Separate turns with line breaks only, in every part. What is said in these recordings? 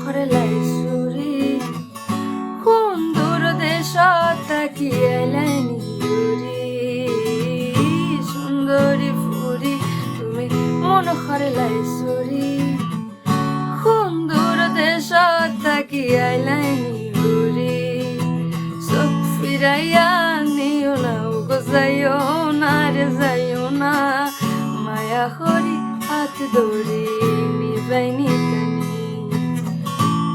হরলাই সুরি সুন্দর দেশত থাকি এলাইনি উরি সুন্দরী ফুরি তুমি মন হরলাই সুরি সুন্দর দেশত থাকি এলাইনি উরি চোখ ফিরাইয়া নিও না গো যাইও না রে যাইও না মায়া হরি হাত ধরে নিবাইনি টানি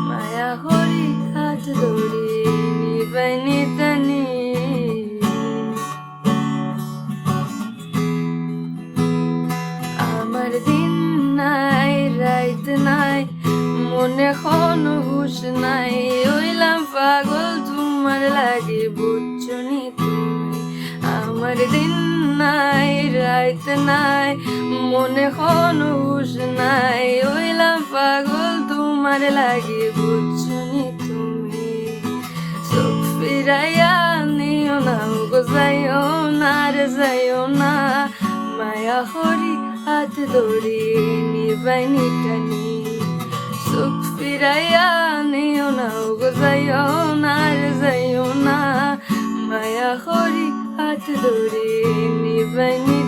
মায়া হরি হাত ধরে নিবাইনি টানি আমার দিন নাই রাত নাই মনে কোনো হুশ নাই ওইলাম পাগল তোমার লাগে বুঝছো নি তুমি আমার দিন নাই রাত নাই মনে কোনো হুশ নাই ওইলাম পাগল তোমার লাগে বুঝছো নি তুমি চোখ ফিরাইয়া নিও না গো যাইও না রে যাইও না মায়া হরি হাত ধরে নিবাইনি টানি চোখ ফিরাইয়া নিও না গো যাইও না রে যাইও না মায়া হরি হাত ধরে নিবাইনি